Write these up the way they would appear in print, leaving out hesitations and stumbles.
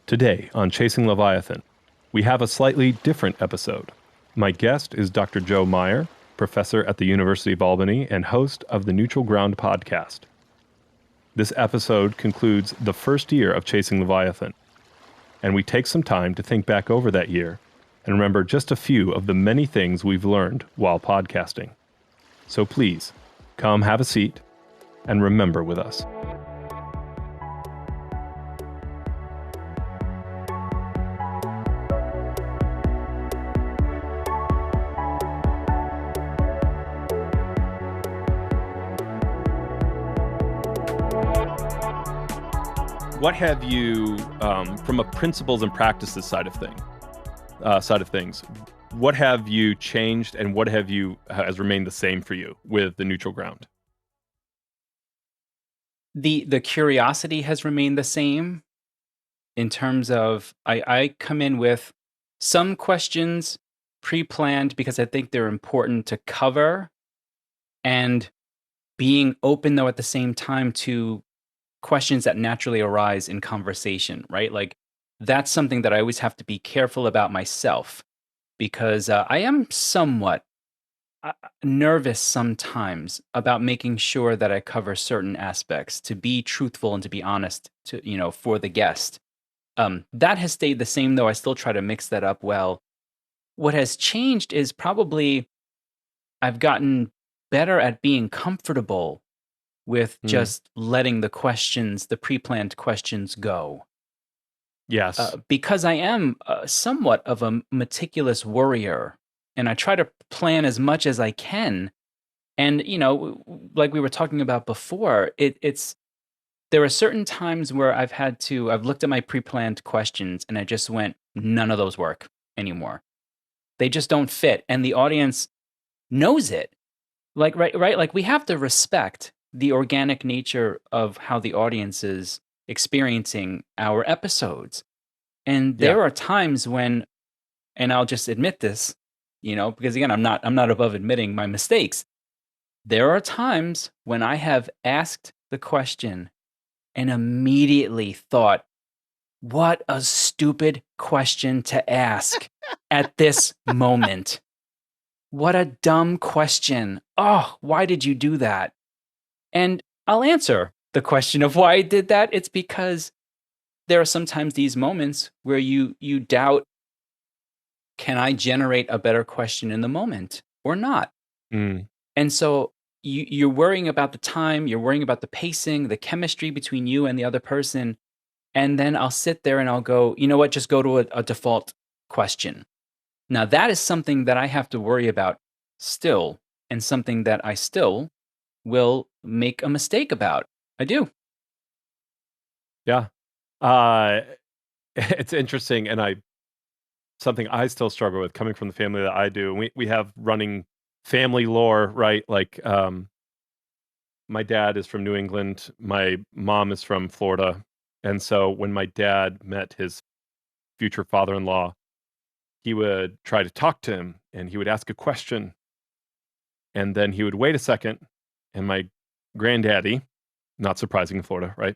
Today on Chasing Leviathan, we have a slightly different episode. My guest is Dr. Joe Meyer, professor at the University of Albany and host of the Neutral Ground podcast. This episode concludes the first year of Chasing Leviathan, and we take some time to think back over that year and remember just a few of the many things we've learned while podcasting. So please, come have a seat and remember with us. What have you, from a principles and practices side of things, what have you changed and what has remained the same for you with the neutral ground? The curiosity has remained the same in terms of I come in with some questions pre-planned because I think they're important to cover, and being open though at the same time to questions that naturally arise in conversation, right? Like that's something that I always have to be careful about myself because I am somewhat nervous sometimes about making sure that I cover certain aspects to be truthful and to be honest for the guest. That has stayed the same though. I still try to mix that up well. What has changed is probably I've gotten better at being comfortable with just letting the pre-planned questions go. Yes. Because I am somewhat of a meticulous worrier, and I try to plan as much as I can. And, like we were talking about before, there are certain times where I've looked at my pre-planned questions and I just went, none of those work anymore. They just don't fit. And the audience knows it. Like, right? Like we have to respect the organic nature of how the audience is experiencing our episodes. And there are times when, and I'll just admit this, because again, I'm not above admitting my mistakes. There are times when I have asked the question and immediately thought, what a stupid question to ask at this moment. What a dumb question. Oh, why did you do that? And I'll answer the question of why I did that. It's because there are sometimes these moments where you doubt, can I generate a better question in the moment or not? And so you're worrying about the time, you're worrying about the pacing, the chemistry between you and the other person. And then I'll sit there and I'll go, you know what, just go to a default question. Now that is something that I have to worry about still, and something that I still will make a mistake about. I do. Yeah. It's interesting, and something I still struggle with coming from the family that I do. We have running family lore, right? Like my dad is from New England, my mom is from Florida. And so when my dad met his future father-in-law, he would try to talk to him and he would ask a question. And then he would wait a second, and my granddaddy, not surprising in Florida, right,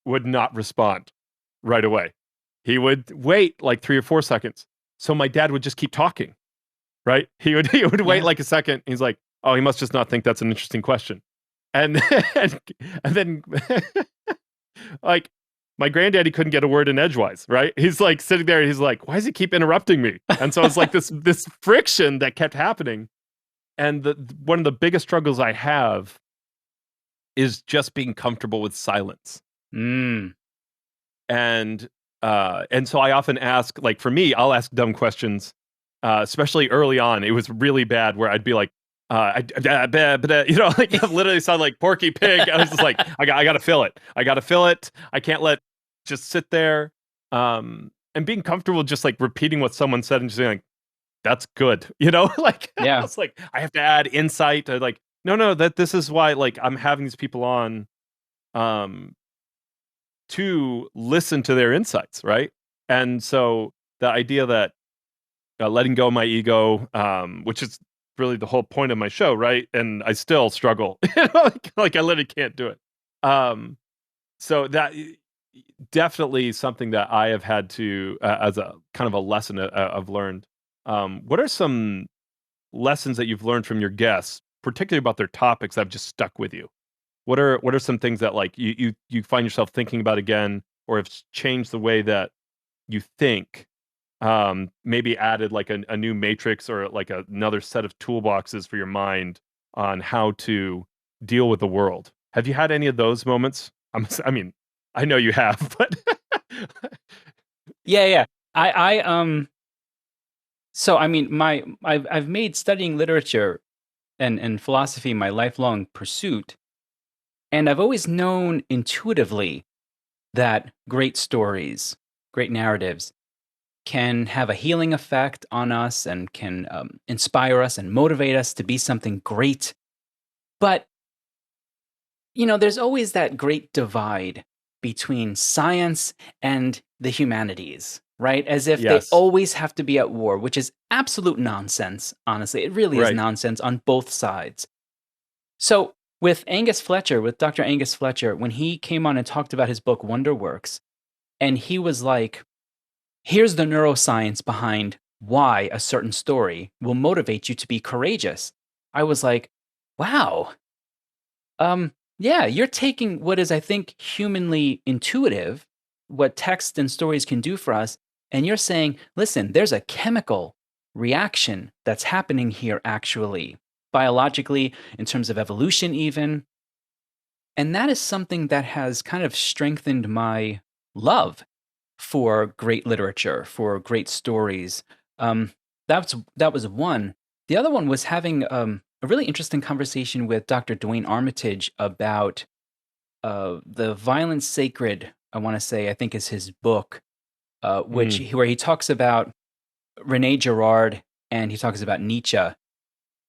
would not respond right away. He would wait like 3 or 4 seconds. So my dad would just keep talking, right? He would wait like a second. He's like, oh, he must just not think that's an interesting question. And then like my granddaddy couldn't get a word in edgewise, right? He's like sitting there and he's like, why does he keep interrupting me? And so it's like this friction that kept happening. And one of the biggest struggles I have is just being comfortable with silence. And so I often ask, like for me, I'll ask dumb questions, especially early on. It was really bad where I'd be like, like I literally sound like Porky Pig. I was just like, I got to fill it. I can't let just sit there. And being comfortable just like repeating what someone said and just being like, that's good. Like, yeah. It's like, I have to add insight. Like, no, this is why, like, I'm having these people on, to listen to their insights. Right. And so the idea that letting go of my ego, which is really the whole point of my show, right? And I still struggle. like I literally can't do it. So that definitely something that I have had to, as a kind of a lesson I've learned. What are some lessons that you've learned from your guests, particularly about their topics that have just stuck with you? What are some things that like you find yourself thinking about again, or have changed the way that you think? Maybe added like a new matrix or like another set of toolboxes for your mind on how to deal with the world. Have you had any of those moments? I mean, I know you have, but Yeah, yeah. I so I mean I've made studying literature and philosophy my lifelong pursuit, and I've always known intuitively that great stories, great narratives can have a healing effect on us and can inspire us and motivate us to be something great. But, there's always that great divide between science and the humanities, right? As if they yes, always have to be at war, which is absolute nonsense, honestly. It really is right. nonsense on both sides. So, with Dr. Angus Fletcher, when he came on and talked about his book Wonderworks, and he was like, here's the neuroscience behind why a certain story will motivate you to be courageous. I was like, wow, yeah, you're taking what is, I think, humanly intuitive, what text and stories can do for us, and you're saying, listen, there's a chemical reaction that's happening here, actually, biologically, in terms of evolution, even. And that is something that has kind of strengthened my love for great literature, for great stories. Um, that was one. The other one was having a really interesting conversation with Dr. Dwayne Armitage about the Violence Sacred. I want to say I think is his book, Mm, where he talks about Rene Girard and he talks about Nietzsche,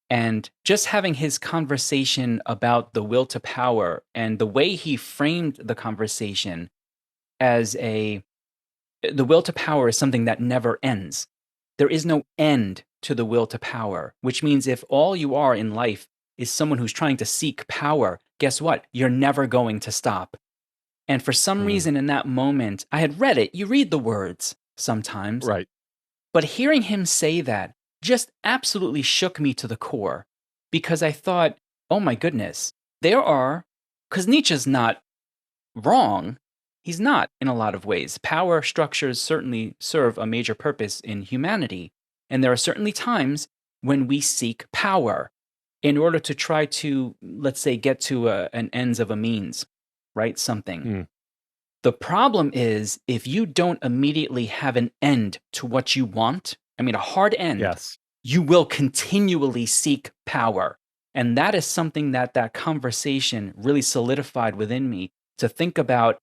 and just having his conversation about the will to power and the way he framed the conversation as the will to power is something that never ends. There is no end to the will to power, which means if all you are in life is someone who's trying to seek power, guess what? You're never going to stop. And for some mm, reason in that moment, I had read it, you read the words sometimes, right. but hearing him say that just absolutely shook me to the core because I thought, oh my goodness, there are, because Nietzsche's not wrong. He's not in a lot of ways. Power structures certainly serve a major purpose in humanity. And there are certainly times when we seek power in order to try to, let's say, get to an ends of a means, right? Something. Mm, The problem is if you don't immediately have an end to what you want, I mean, a hard end, yes. you will continually seek power. And that is something that that conversation really solidified within me to think about.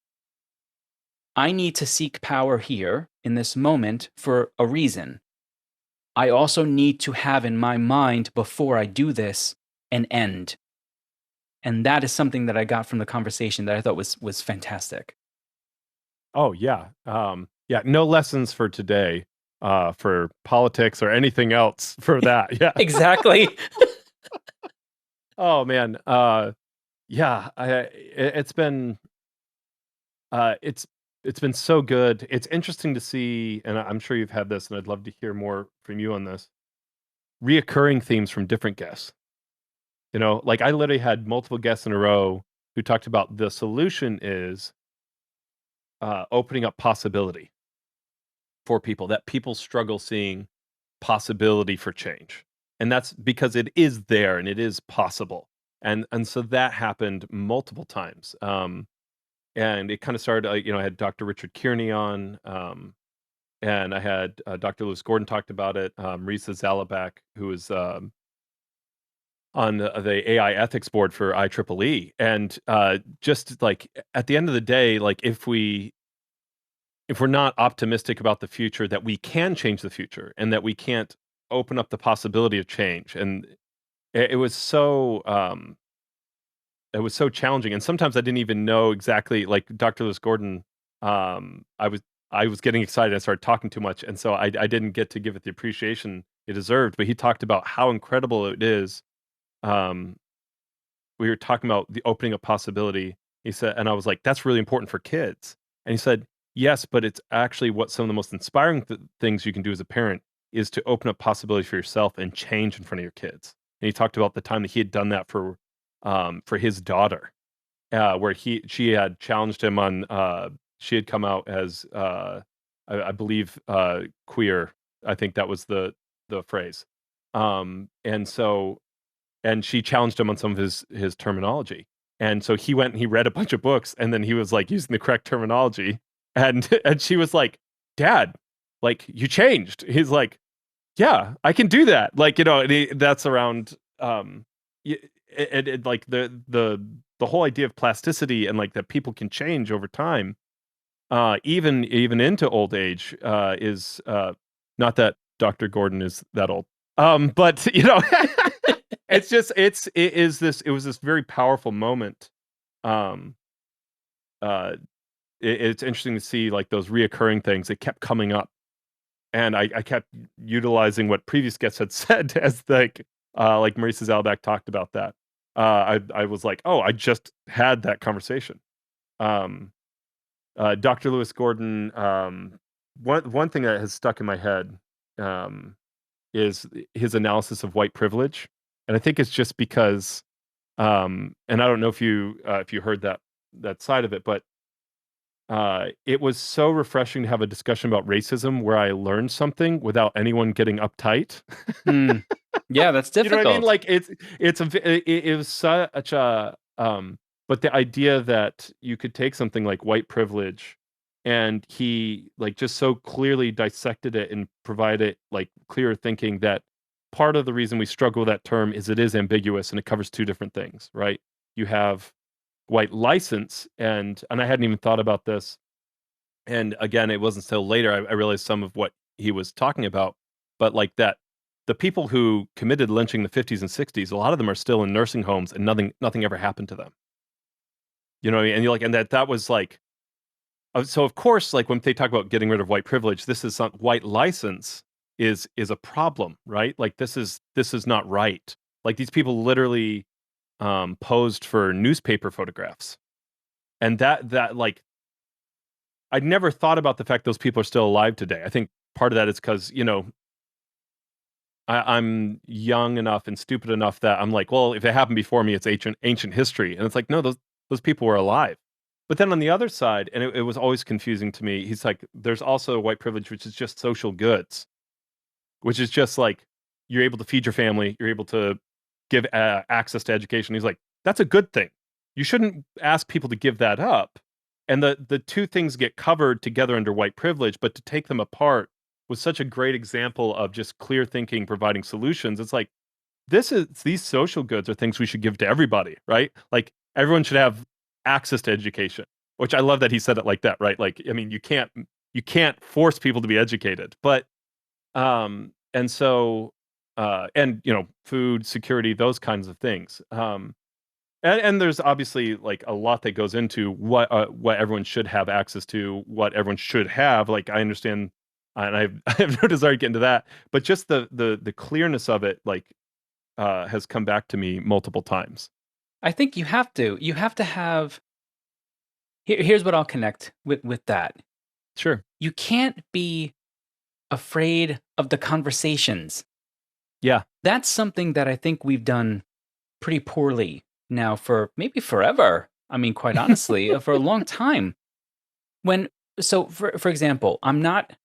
I need to seek power here in this moment for a reason. I also need to have in my mind before I do this an end. And that is something that I got from the conversation that I thought was fantastic. Oh yeah. Yeah. No lessons for today. For politics or anything else for that. Yeah. Exactly. Oh man. Yeah. It's been it's been so good. It's interesting to see, and I'm sure you've had this, and I'd love to hear more from you on this. Reoccurring themes from different guests. Like I literally had multiple guests in a row who talked about the solution is opening up possibility for people, that people struggle seeing possibility for change. And that's because it is there and it is possible. And so that happened multiple times. And it kind of started, I had Dr. Richard Kearney on, and I had Dr. Lewis Gordon talked about it, Risa Zalabak, who is on the AI ethics board for IEEE. And just like at the end of the day, like if we're not optimistic about the future, that we can change the future and that we can't open up the possibility of change. And it was so challenging. And sometimes I didn't even know exactly, like Dr. Lewis Gordon, I was getting excited. I started talking too much. And so I didn't get to give it the appreciation it deserved. But he talked about how incredible it is. Um, we were talking about the opening of possibility He said, and I was like, that's really important for kids. And he said, yes, but it's actually what some of the most inspiring things you can do as a parent is to open up possibilities for yourself and change in front of your kids. And he talked about the time that he had done that for his daughter, where she had challenged him on she had come out as I believe queer. I think that was the phrase. And so and she challenged him on some of his terminology. And so he went and he read a bunch of books, and then he was like using the correct terminology. And and she was like, "Dad, like you changed." He's like, "Yeah, I can do that." Like, and that's around like the whole idea of plasticity and like that people can change over time, even into old age, is not that Dr. Gordon is that old. But it's just it was this very powerful moment. Um, uh, it's interesting to see like those reoccurring things. It kept coming up, and I kept utilizing what previous guests had said as like Marisa Zalbak talked about that. I was like, oh, I just had that conversation. Um, Dr. Lewis Gordon. One thing that has stuck in my head is his analysis of white privilege, and I think it's just because, and I don't know if you heard that side of it, but it was so refreshing to have a discussion about racism where I learned something without anyone getting uptight. Mm. Yeah, that's You know what I mean? difficult. Like it was such a but the idea that you could take something like white privilege and he like just so clearly dissected it and provided like clearer thinking that part of the reason we struggle with that term is it is ambiguous and it covers two different things, right? You have white license, and I hadn't even thought about this. And again, it wasn't until later I realized some of what he was talking about. But like that, the people who committed lynching in the 50s and 60s, a lot of them are still in nursing homes, and nothing ever happened to them. You know what I mean? And you're like, and that was like, so of course, like when they talk about getting rid of white privilege, this is white license is a problem, right? Like this is not right. Like these people literally posed for newspaper photographs, and that like I'd never thought about the fact those people are still alive today. I think part of that is because I'm young enough and stupid enough that I'm like, well, if it happened before me, it's ancient history, and it's like, no, those people were alive. But then on the other side, and it was always confusing to me. He's like, there's also white privilege, which is just social goods, which is just like you're able to feed your family, you're able to give access to education. He's like, that's a good thing. You shouldn't ask people to give that up. And the two things get covered together under white privilege, but to take them apart was such a great example of just clear thinking, providing solutions. It's like these social goods are things we should give to everybody, right? Like everyone should have access to education, which I love that he said it like that, right? Like, I mean, you can't force people to be educated, but and so and food security, those kinds of things. And there's obviously like a lot that goes into what everyone should have access to, what everyone should have. Like I understand, and I have no desire to get into that, but just the clearness of it, like, has come back to me multiple times. I think you have to. You have to have. Here's what I'll connect with that. Sure. You can't be afraid of the conversations. Yeah. That's something that I think we've done pretty poorly now for maybe forever. I mean, quite honestly, for a long time. For example, I'm not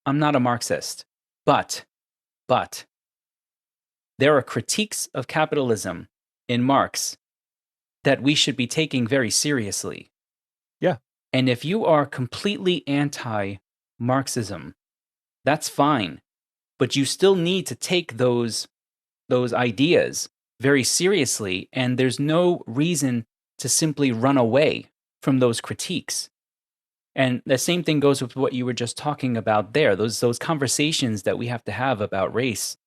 a Marxist, but there are critiques of capitalism in Marx that we should be taking very seriously. Yeah. And if you are completely anti-Marxism, that's fine, but you still need to take those ideas very seriously, and there's no reason to simply run away from those critiques. And the same thing goes with what you were just talking about there, those conversations that we have to have about race.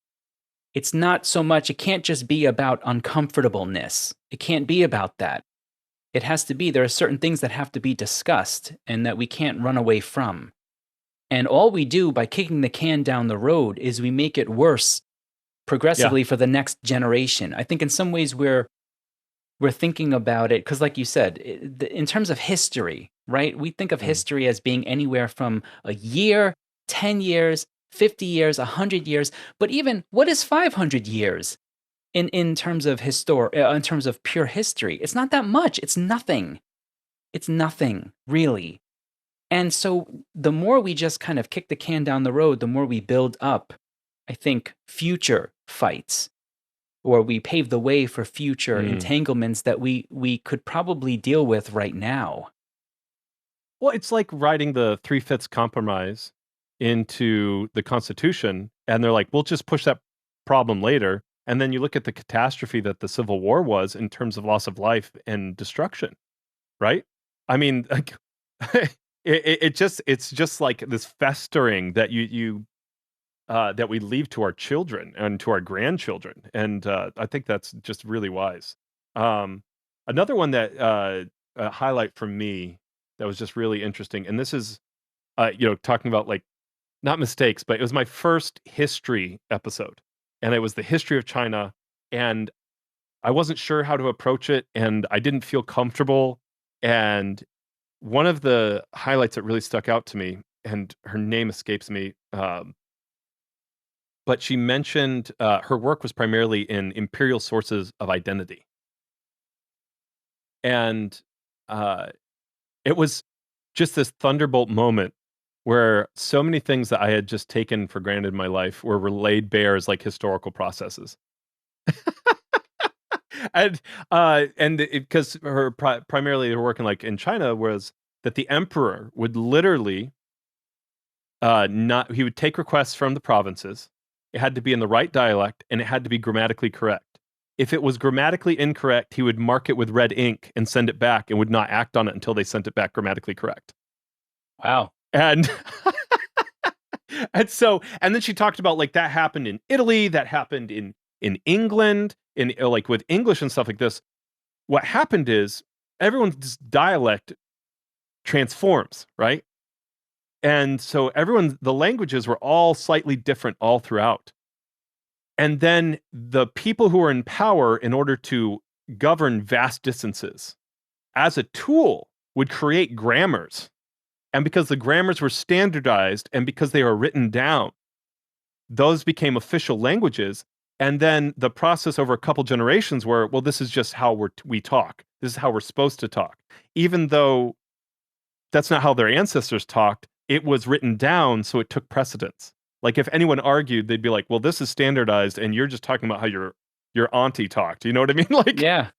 It's not so much, it can't just be about uncomfortableness. It can't be about that. It has to be, there are certain things that have to be discussed and that we can't run away from. And all we do by kicking the can down the road is we make it worse progressively for the next generation. I think in some ways we're we're thinking about it, because like you said, in terms of history, right? We think of history as being anywhere from a year, 10 years, 50 years, 100 years, but even what is 500 years in terms of in terms of pure history? It's not that much. It's nothing. It's nothing, really. And so the more we just kind of kick the can down the road, the more we build up, I think, future fights, or we pave the way for future entanglements that we could probably deal with right now. Well, it's like writing the three-fifths compromise into the Constitution, and they're like, we'll just push that problem later. And then you look at the catastrophe that the Civil War was in terms of loss of life and destruction, right? I mean, like, it's just like this festering that you that we leave to our children and to our grandchildren, and I think that's just really wise. Another one that a highlight from me that was just really interesting, and this is talking about like not mistakes, but it was my first history episode, and it was the history of China, and I wasn't sure how to approach it, and I didn't feel comfortable. And one of the highlights that really stuck out to me, and her name escapes me, but she mentioned her work was primarily in imperial sources of identity. And it was just this thunderbolt moment where so many things that I had just taken for granted in my life were laid bare as like historical processes. And because her primarily they were working like in China, was that the emperor would literally not he would take requests from the provinces. It had to be in the right dialect, and it had to be grammatically correct. If it was grammatically incorrect, he would mark it with red ink and send it back, and would not act on it until they sent it back grammatically correct. Wow. And and then she talked about like that happened in Italy, that happened in England, in like with English and stuff like this. What happened is everyone's dialect transforms, right? And so the languages were all slightly different all throughout. And then the people who were in power, in order to govern vast distances, as a tool, would create grammars. And because the grammars were standardized and because they were written down, those became official languages. And then the process over a couple generations were, well, this is just how we talk. This is how we're supposed to talk. Even though that's not how their ancestors talked, it was written down, so it took precedence. Like if anyone argued, they'd be like, well, this is standardized, and you're just talking about how your auntie talked. You know what I mean? Like, yeah.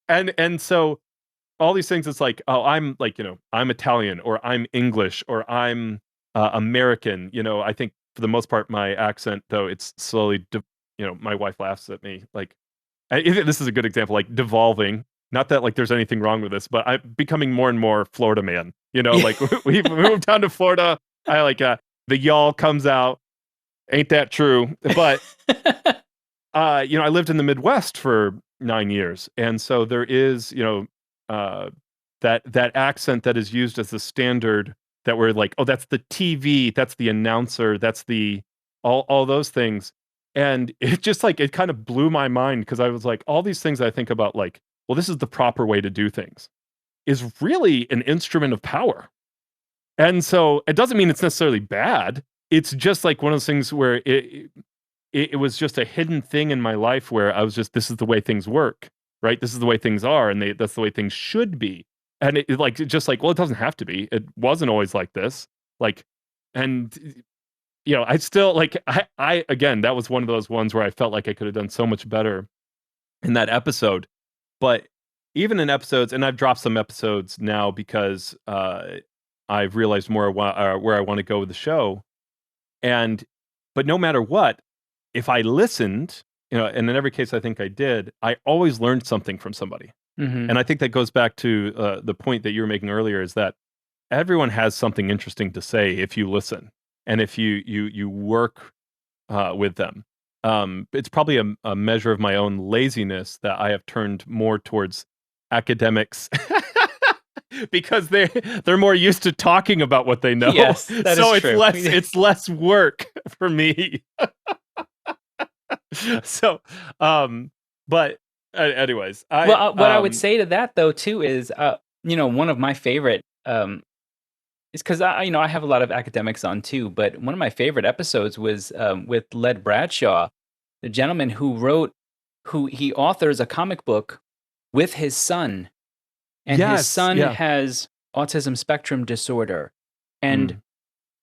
And so all these things, it's like, oh, I'm like, I'm Italian, or I'm English, or I'm American. I think for the most part, my accent, though, it's slowly, my wife laughs at me. Like, this is a good example, like devolving. Not that like there's anything wrong with this, but I'm becoming more and more Florida man. Like we moved down to Florida. I like the y'all comes out. Ain't that true? But I lived in the Midwest for 9 years, and so there is that accent that is used as the standard, that we're like, oh, that's the TV, that's the announcer, that's the all those things. And it just like it kind of blew my mind, because I was like, all these things I think about, like, well, this is the proper way to do things, is really an instrument of power. And so it doesn't mean it's necessarily bad. It's just like one of those things where it was just a hidden thing in my life where I was just, this is the way things work, right? This is the way things are, and that's the way things should be. And it like, just like, well, it doesn't have to be. It wasn't always like this. Like, and I still like, I again, that was one of those ones where I felt like I could have done so much better in that episode. But even in episodes, and I've dropped some episodes now because I've realized more where I want to go with the show. But no matter what, if I listened, and in every case I think I did, I always learned something from somebody. Mm-hmm. And I think that goes back to the point that you were making earlier, is that everyone has something interesting to say if you listen, and if you work with them. It's probably a measure of my own laziness that I have turned more towards academics because they're more used to talking about what they know. Yes, that so is true. It's less work for me. So, but Anyways, Well, what I would say to that though too is, one of my favorite is because I have a lot of academics on too, but one of my favorite episodes was with Led Bradshaw, the gentleman who he authors a comic book with his son, and his yes, son yeah. has autism spectrum disorder. And Mm.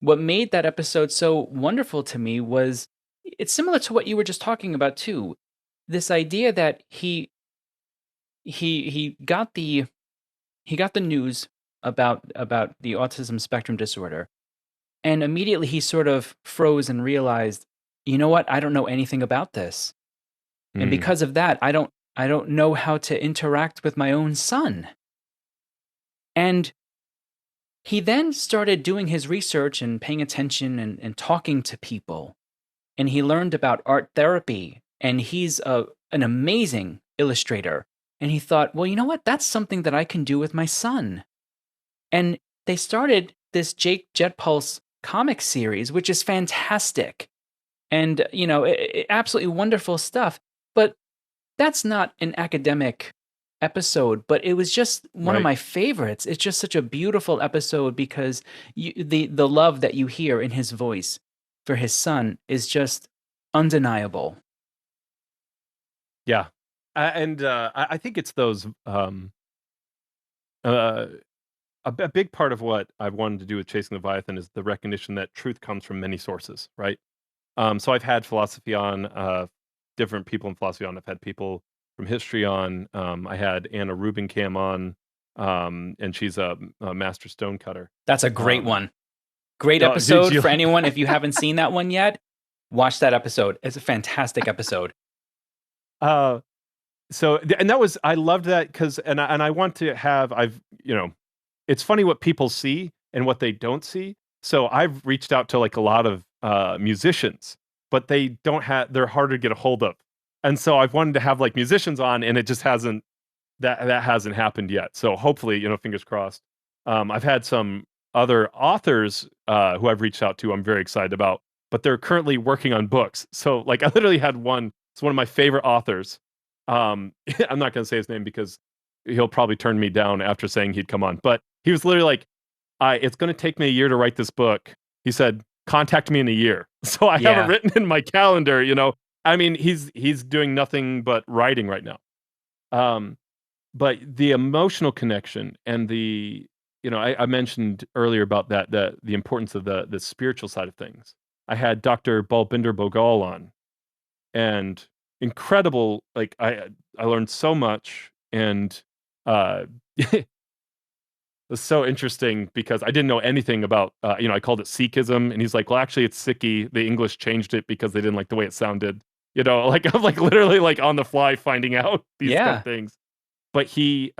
what made that episode so wonderful to me was it's similar to what you were just talking about too. This idea that he got the news about the autism spectrum disorder, and immediately he sort of froze and realized, you know what, I don't know anything about this, and Mm. because of that, I don't know how to interact with my own son. And he then started doing his research and paying attention and talking to people, and he learned about art therapy, and he's an amazing illustrator. And he thought, well, you know what, that's something that I can do with my son. And they started this Jake Jetpulse comic series, which is fantastic. And, absolutely wonderful stuff. But that's not an academic episode, but it was just one of Right. my favorites. It's just such a beautiful episode because the love that you hear in his voice for his son is just undeniable. Yeah. And I think it's those uh a big part of what I've wanted to do with Chasing Leviathan is the recognition that truth comes from many sources, right? So I've had philosophy on, different people in philosophy on. I've had people from history on. I had Anna Rubincam on, and she's a master stonecutter. That's a great Um, one. Great oh, did episode you? for anyone. If you haven't seen that one yet, watch that episode. It's a fantastic episode. uh, and that was I loved that because and I want to have it's funny what people see and what they don't see. So I've reached out to like a lot of musicians, but they're harder to get a hold of. And so I've wanted to have like musicians on, and it just hasn't that hasn't happened yet. So hopefully, fingers crossed. I've had some other authors who I've reached out to. I'm very excited about, but they're currently working on books. So like I literally had one. It's one of my favorite authors. I'm not going to say his name because he'll probably turn me down after saying he'd come on. But he was literally like, it's going to take me a year to write this book. He said, contact me in a year. So I have it Yeah. written in my calendar, I mean, he's doing nothing but writing right now. Um, but the emotional connection and I mentioned earlier about the importance of the spiritual side of things. I had Dr. Balbinder Bogal on, and incredible. Like I learned so much, and it was so interesting because I didn't know anything about. I called it Sikhism, and he's like, "Well, actually, it's Sikhi. The English changed it because they didn't like the way it sounded." Like I'm like literally like on the fly finding out these kind of Yeah. things. But he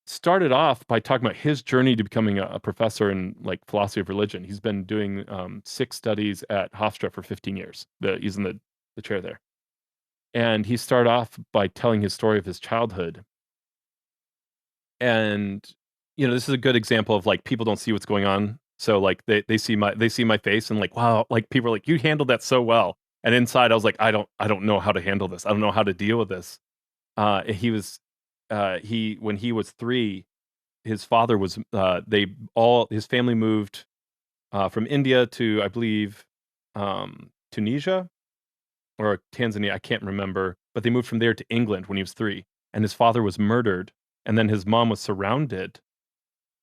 started off by talking about his journey to becoming a professor in like philosophy of religion. He's been doing 6 studies at Hofstra for 15 years. He's in the chair there. And he started off by telling his story of his childhood. And this is a good example of like people don't see what's going on. So like they see my face and like, wow, like people are like, you handled that so well. And inside I was like, I don't know how to handle this. I don't know how to deal with this. He when he was 3, his father was his family moved from India to, I believe, Tunisia or Tanzania. I can't remember, but they moved from there to England when he was 3, and his father was murdered, and then his mom was surrounded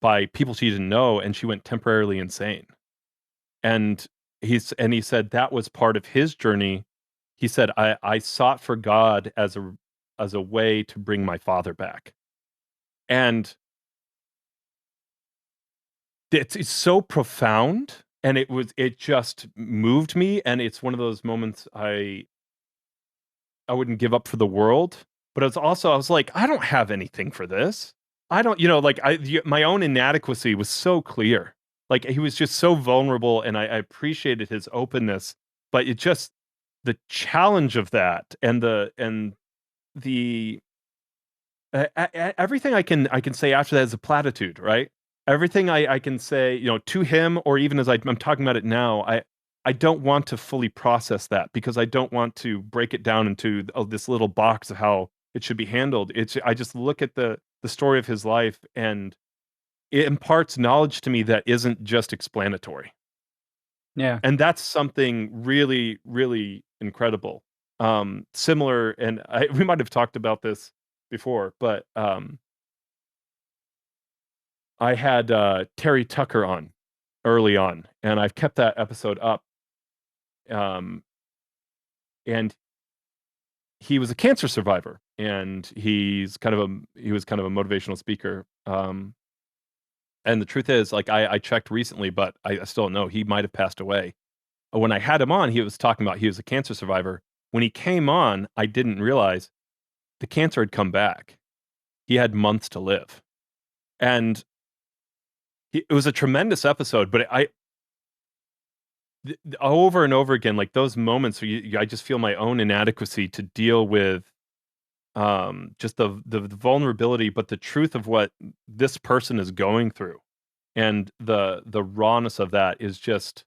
by people she didn't know, and she went temporarily insane. And he said that was part of his journey. He said, I sought for God as a way to bring my father back. And it's so profound, and it just moved me, and it's one of those moments I wouldn't give up for the world. But it's also I was like, I don't have anything for this. I don't, like my own inadequacy was so clear. Like he was just so vulnerable, and I appreciated his openness. But it just the challenge of that, and the everything I can say after that is a platitude, right? Everything I can say, to him, or even as I'm talking about it now, I don't want to fully process that because I don't want to break it down into this little box of how it should be handled. I just look at the story of his life, and it imparts knowledge to me that isn't just explanatory. Yeah. And that's something really, really incredible. Similar, and we might have talked about this before, but I had Terry Tucker on early on, and I've kept that episode up. And he was a cancer survivor, and he was kind of a motivational speaker. And the truth is, like, I checked recently, but I still don't know. He might have passed away. When I had him on, he was talking about he was a cancer survivor. When he came on, I didn't realize the cancer had come back. He had months to live, and it was a tremendous episode. But over and over again, like those moments where I just feel my own inadequacy to deal with just the vulnerability, but the truth of what this person is going through, and the rawness of that is just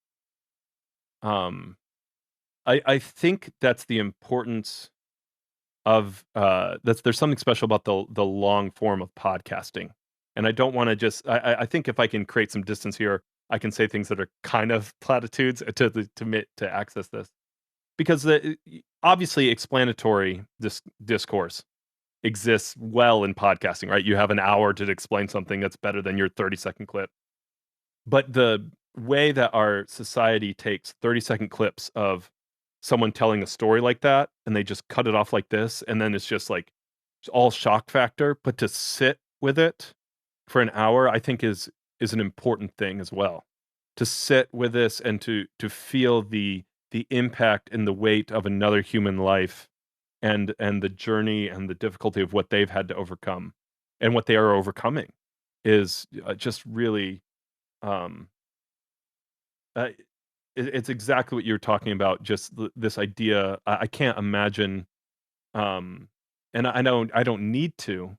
I think that's the importance of there's something special about the long form of podcasting. And I don't want to just I think if I can create some distance here, I can say things that are kind of platitudes to access this, because obviously explanatory discourse exists well in podcasting, right? You have an hour to explain something that's better than your 30-second clip. But the way that our society takes 30-second clips of someone telling a story like that, and they just cut it off like this, and then it's just like all shock factor, but to sit with it for an hour, I think is an important thing as well. To sit with this and to feel the impact and the weight of another human life, and the journey and the difficulty of what they've had to overcome and what they are overcoming is just really um it's exactly what you're talking about, just this idea. I can't imagine, um and I don't need to,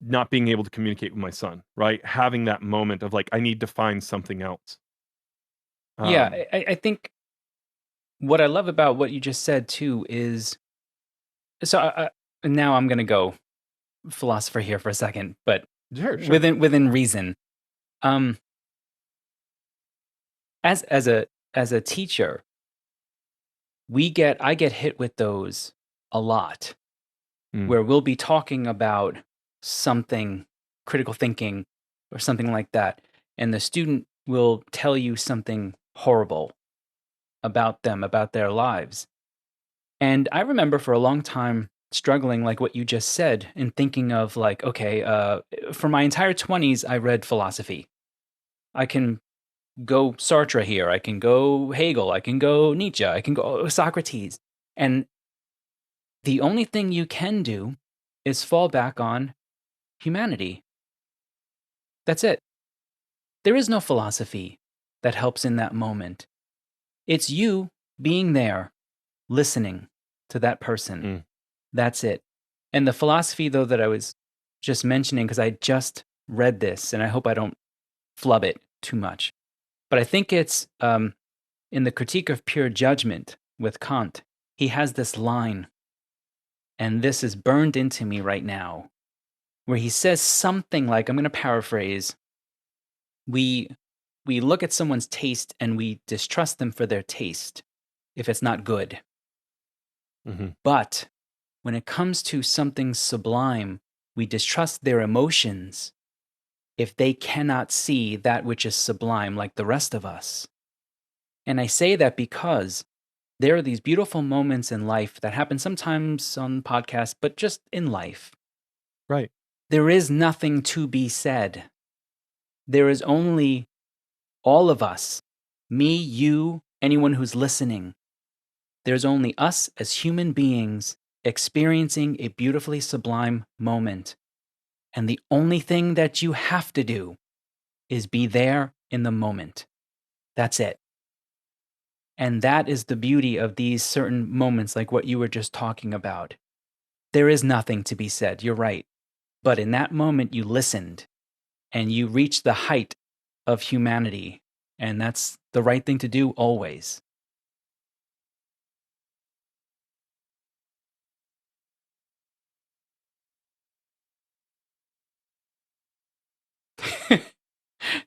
not being able to communicate with my son, right? Having that moment of like, I need to find something else. Yeah, um I think what I love about what you just said too is so now I'm gonna go philosopher here for a second, but sure. within reason. Um, as a teacher, I get hit with those a lot, Mm, where we'll be talking about something, critical thinking or something like that, and the student will tell you something horrible about them, about their lives. And I remember for a long time struggling, like what you just said, and thinking of like, okay, for my entire 20s, I read philosophy. I can go Sartre here, I can go Hegel, I can go Nietzsche, I can go Socrates. And the only thing you can do is fall back on humanity. That's it. There is no philosophy that helps in that moment. It's you being there, listening to that person. mm, That's it. And the philosophy, though, that I was just mentioning, because I just read this, and I hope I don't flub it too much, but I think it's in the Critique of Pure Judgment with Kant. He has this line, and this is burned into me right now, where he says something like, I'm going to paraphrase, we look at someone's taste and we distrust them for their taste if it's not good. mhm. But when it comes to something sublime, we distrust their emotions if they cannot see that which is sublime like the rest of us. And I say that because there are these beautiful moments in life that happen sometimes on podcasts, but just in life. Right. There is nothing to be said. There is only all of us, me, you, anyone who's listening. There's only us as human beings experiencing a beautifully sublime moment. And the only thing that you have to do is be there in the moment. That's it. And that is the beauty of these certain moments, like what you were just talking about. There is nothing to be said, you're right. But in that moment, you listened and you reached the height of humanity And that's the right thing to do always.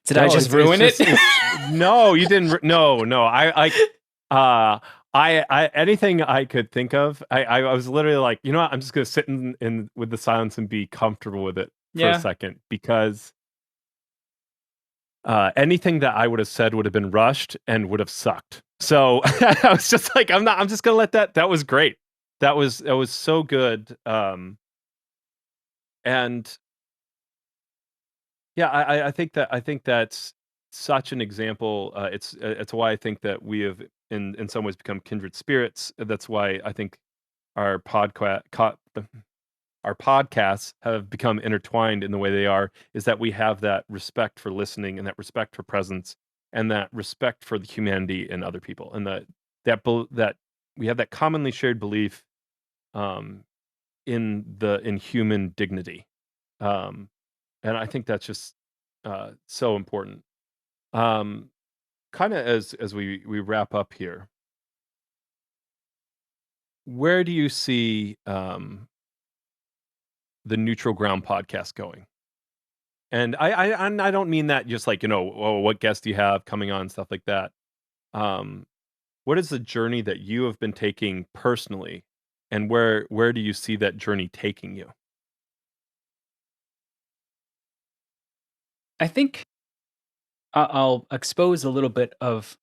Did I just ruin it? No, you didn't. No. I anything I could think of. I was literally like, you know what? I'm just gonna sit in with the silence and be comfortable with it for a Yeah. second, because anything that I would have said would have been rushed and would have sucked. So I was just like, I'm just gonna let that. That was great. That was so good. And yeah, I think that's such an example. It's why I think that we have in some ways become kindred spirits. That's why I think our our podcasts have become intertwined in the way they are, is that we have that respect for listening and that respect for presence and that respect for the humanity in other people, and that we have that commonly shared belief um, in human dignity. Um, and I think that's just so important. Um, kind of as we wrap up here, where do you see the Neutral Ground podcast going? And I don't mean that just like, oh, what guests do you have coming on, stuff like that. Um, what is the journey that you have been taking personally, and where do you see that journey taking you? I think I'll expose a little bit of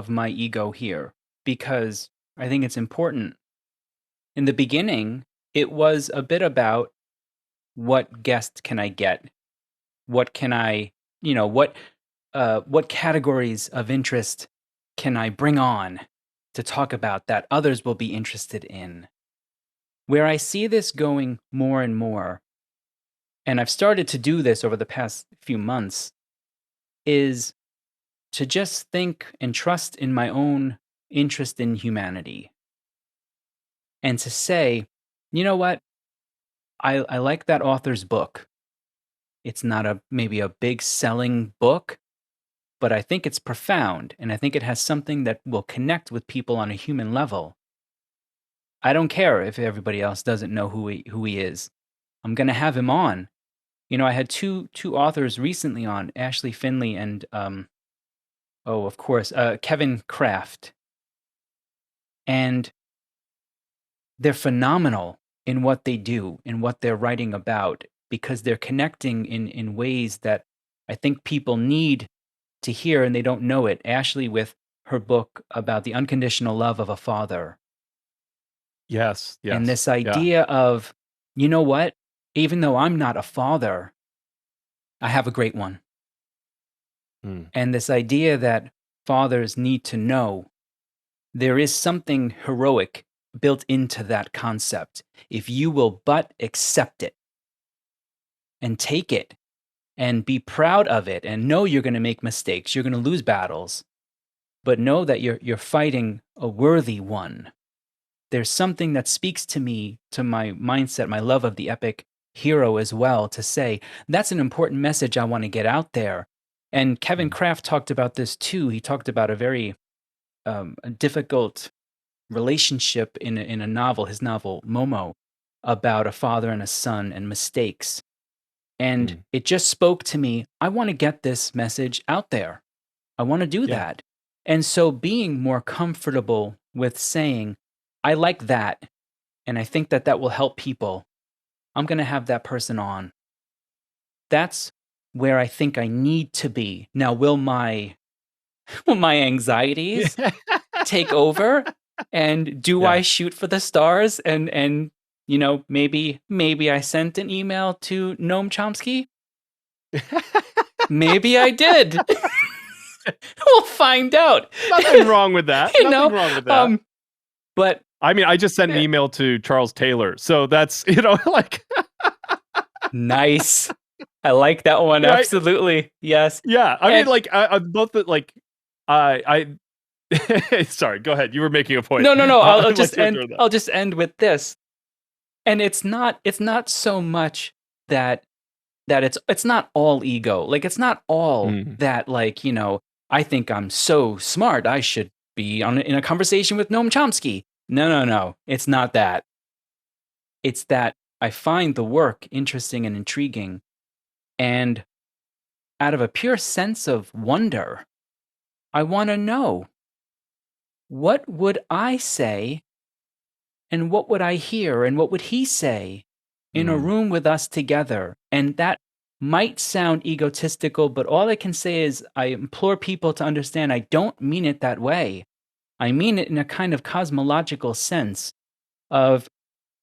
my ego here, because I think it's important. In the beginning, it was a bit about what guest can I get? What can I, what categories of interest can I bring on to talk about that others will be interested in? Where I see this going more and more, and I've started to do this over the past few months, is to just think and trust in my own interest in humanity. And to say, you know what? I like that author's book. It's not maybe a big selling book, but I think it's profound, and I think it has something that will connect with people on a human level. I don't care if everybody else doesn't know who he is. I'm gonna have him on. I had two authors recently on, Ashley Finley and oh, of course, Kevin Kraft, and they're phenomenal in what they do, in what they're writing about, because they're connecting in ways that I think people need to hear and they don't know it. Ashley with her book about the unconditional love of a father. Yes, And yes, this yeah. idea of, you know what? Even though I'm not a father, I have a great one. Mm. And this idea that fathers need to know there is something heroic built into that concept. If you will but accept it and take it and be proud of it and know you're going to make mistakes, you're going to lose battles, but know that you're fighting a worthy one. There's something that speaks to me, to my mindset, my love of the epic hero as well, to say that's an important message I want to get out there. And Kevin Mm. Kraft talked about this too. He talked about a very a difficult relationship in a novel, his novel Momo, about a father and a son and mistakes. And Mm. it just spoke to me. I want to get this message out there. I want to do Yeah. that. And so being more comfortable with saying, I like that, and I think that that will help people, I'm going to have that person on. That's where I think I need to be. Now, will my will my anxieties take over? And do Yeah. I shoot for the stars and maybe I sent an email to Noam Chomsky? Maybe I did. We'll find out. Nothing wrong with that. you Nothing know, wrong with that. But I mean, I just sent an email to Charles Taylor, so that's like nice. I like that one. right. Absolutely. Yes. Yeah, I mean, And like both the like, I sorry, go ahead. You were making a point. no. I'll I'd like just to end. throw that. I'll just end with this. And it's not so much that it's not all ego. Like it's not all Mm. that, like, I think I'm so smart. I should be in a conversation with Noam Chomsky. No, no, no. It's not that. It's that I find the work interesting and intriguing. And out of a pure sense of wonder, I want to know, what would I say and what would I hear and what would he say in a Mm, room with us together? And that might sound egotistical, but all I can say is I implore people to understand I don't mean it that way. I mean it in a kind of cosmological sense of,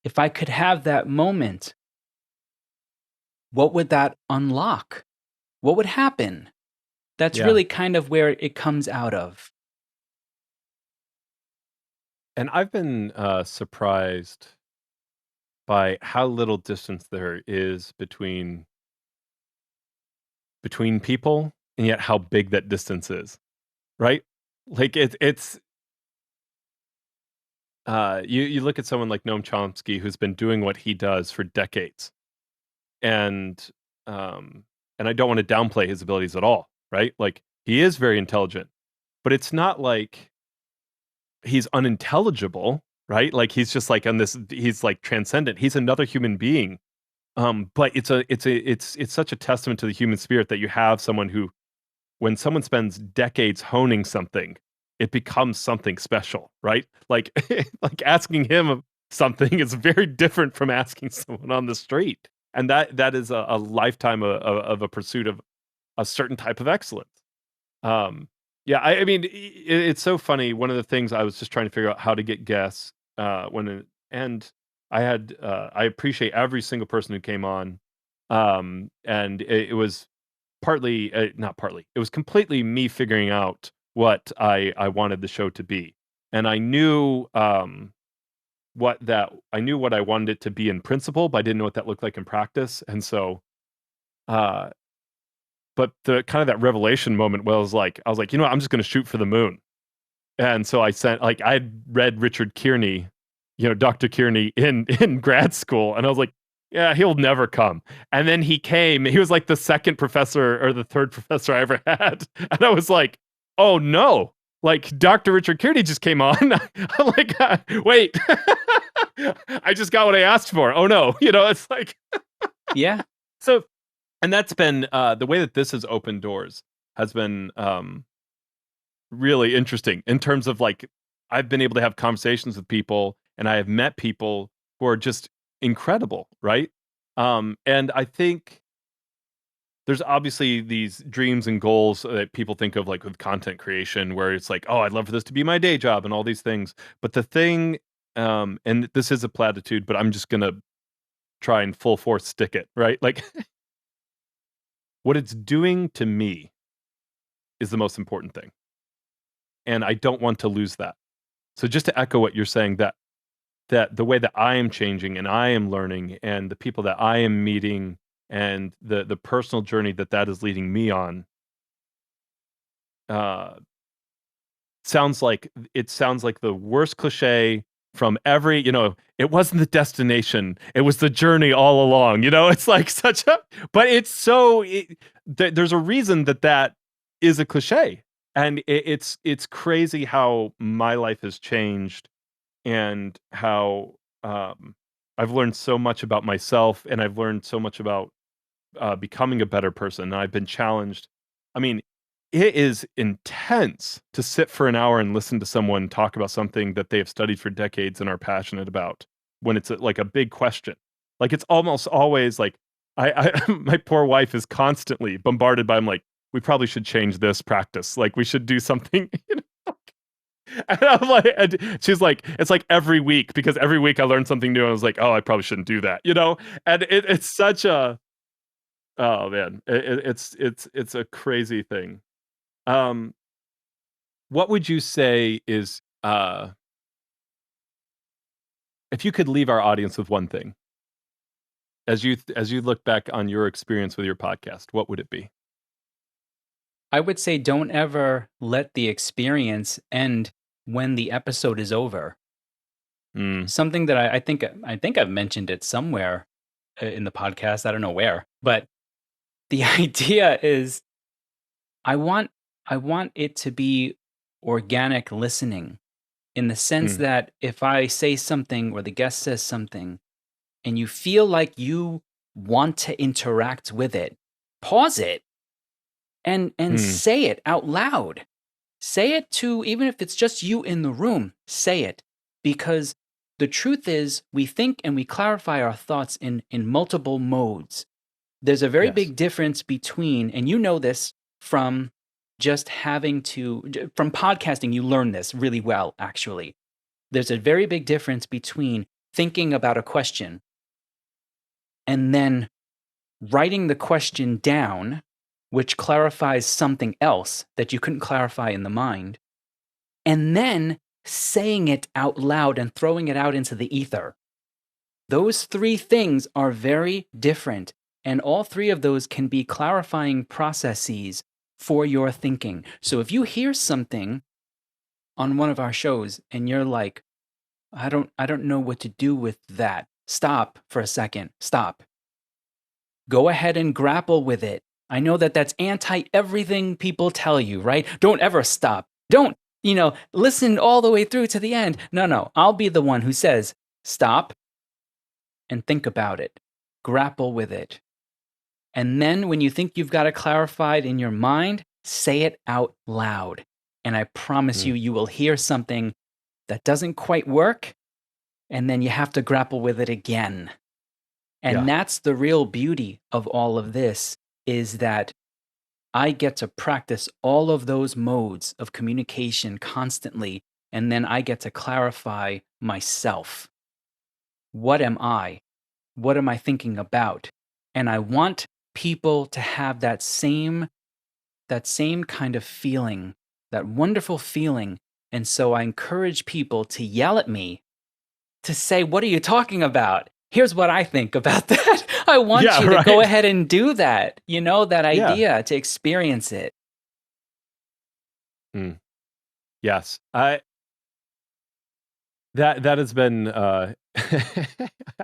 if I could have that moment, what would that unlock? What would happen? That's yeah. really kind of where it comes out of. And I've been surprised by how little distance there is between people, and yet how big that distance is, right? Like it's you look at someone like Noam Chomsky who's been doing what he does for decades, and um, and I don't want to downplay his abilities at all, right? Like he is very intelligent, but it's not like he's unintelligible, right? Like he's just like on this, he's like transcendent. He's another human being. But it's such a testament to the human spirit that you have someone who, when someone spends decades honing something, it becomes something special, right? Like like asking him something is very different from asking someone on the street. And that is a lifetime of a pursuit of a certain type of excellence. Um, yeah, I mean, it's so funny. One of the things I was just trying to figure out how to get guests and I appreciate every single person who came on, and it was partly not partly, it was completely me figuring out what I wanted the show to be, and I knew what I wanted it to be in principle, but I didn't know what that looked like in practice, and so. Uh, but the kind of that revelation moment where I was like, you know what, I'm just going to shoot for the moon. And so I sent, like, I had read Richard Kearney, Dr. Kearney in grad school, and I was like, yeah, he'll never come. And then he came. He was like the second professor or the third professor I ever had, and I was like, oh no, like Dr. Richard Kearney just came on. I'm like, wait, I just got what I asked for. Oh no, it's like, Yeah. so, and that's been the way that this has opened doors has been really interesting in terms of like I've been able to have conversations with people and I have met people who are just incredible, right? And I think there's obviously these dreams and goals that people think of like with content creation where it's like, oh, I'd love for this to be my day job and all these things. But the thing, and this is a platitude, but I'm just gonna try and full force stick it, right? Like what it's doing to me is the most important thing. And I don't want to lose that. So just to echo what you're saying, that the way that I am changing and I am learning and the people that I am meeting and the personal journey that is leading me on uh sounds like the worst cliche from every, it wasn't the destination, it was the journey all along, it's like such a, but it's so there's a reason that is a cliche, and it's crazy how my life has changed and how I've learned so much about myself and I've learned so much about becoming a better person. And I've been challenged. I mean, it is intense to sit for an hour and listen to someone talk about something that they have studied for decades and are passionate about when it's like a big question. Like it's almost always like my poor wife is constantly bombarded by, I'm like, we probably should change this practice. Like we should do something. And I'm like, and she's like, it's like every week because every week I learn something new. And I was like, oh, I probably shouldn't do that, And it's such a, oh man, it's a crazy thing. Um, what would you say is, if you could leave our audience with one thing, as you look back on your experience with your podcast, what would it be? I would say don't ever let the experience end when the episode is over. Mm, Something that I think I've mentioned it somewhere in the podcast. I don't know where, but the idea is I want I want it to be organic listening, in the sense Mm. that if I say something or the guest says something and you feel like you want to interact with it, pause it and Mm. say it out loud. Say it to, even if it's just you in the room, say it. Because the truth is, we think and we clarify our thoughts in multiple modes. There's a very Yes. big difference between, and you know this from just from podcasting, you learn this really well, actually. There's a very big difference between thinking about a question and then writing the question down, which clarifies something else that you couldn't clarify in the mind, and then saying it out loud and throwing it out into the ether. Those three things are very different, and all three of those can be clarifying processes for your thinking. So if you hear something on one of our shows and you're like, I don't know what to do with that. Stop for a second. Stop. Go ahead and grapple with it. I know that that's anti everything people tell you, right? Don't ever stop. Don't, listen all the way through to the end. No. I'll be the one who says, stop and think about it. Grapple with it. And then when you think you've got it clarified in your mind, say it out loud. And I promise Mm. you will hear something that doesn't quite work. And then you have to grapple with it again. And Yeah. that's the real beauty of all of this, is that I get to practice all of those modes of communication constantly. And then I get to clarify myself. What am I? What am I thinking about? And I want people to have that same kind of feeling, that wonderful feeling. And so I encourage people to yell at me, to say, what are you talking about? Here's what I think about that. I want Yeah, you to go right. ahead and do that, that Yeah. idea, to experience it. Mm. Yes. That has been I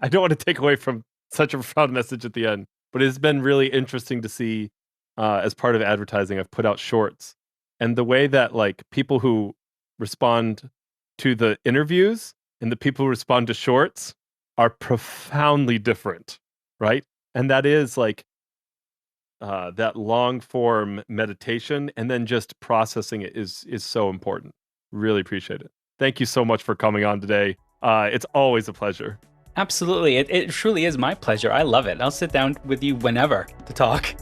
don't want to take away from such a profound message at the end, but it's been really interesting to see as part of advertising. I've put out shorts, and the way that like people who respond to the interviews and the people who respond to shorts are profoundly different, right? And that is like that long form meditation and then just processing it is so important. Really appreciate it. Thank you so much for coming on today. It's always a pleasure. Absolutely. It truly is my pleasure. I love it. I'll sit down with you whenever to talk.